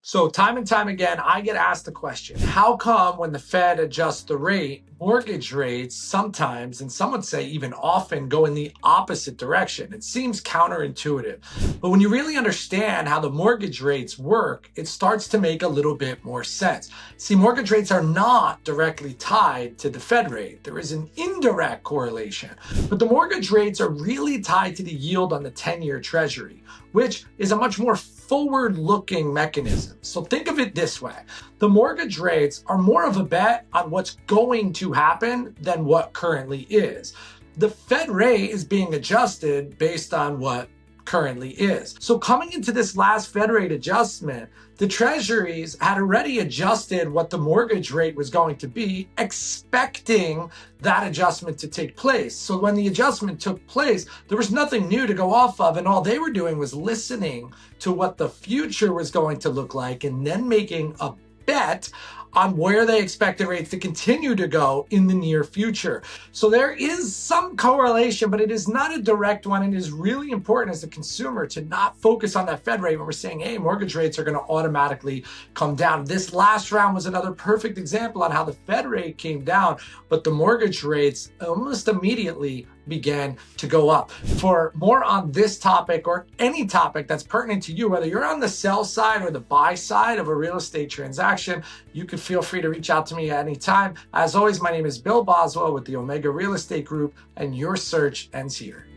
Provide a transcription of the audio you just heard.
So time and time again, I get asked the question, how come when the Fed adjusts the rate, mortgage rates sometimes, and some would say even often, go in the opposite direction? It seems counterintuitive. But when you really understand how the mortgage rates work, it starts to make a little bit more sense. See, mortgage rates are not directly tied to the Fed rate. There is an indirect correlation. But the mortgage rates are really tied to the yield on the 10-year Treasury, which is a much more forward-looking mechanism. So think of it this way. The mortgage rates are more of a bet on what's going to happen than what currently is. The Fed rate is being adjusted based on what currently is. So coming into this last Fed rate adjustment, the treasuries had already adjusted what the mortgage rate was going to be, expecting that adjustment to take place. So when the adjustment took place, there was nothing new to go off of, and all they were doing was listening to what the future was going to look like and then making a bet on where they expected rates to continue to go in the near future. So there is some correlation, but it is not a direct one. It is really important as a consumer to not focus on that Fed rate when we're saying, hey, mortgage rates are going to automatically come down. This last round was another perfect example on how the Fed rate came down, but the mortgage rates almost immediately began to go up. For more on this topic or any topic that's pertinent to you, whether you're on the sell side or the buy side of a real estate transaction, you can feel free to reach out to me at any time. As always, my name is Bill Boswell with the Omega Real Estate Group, and your search ends here.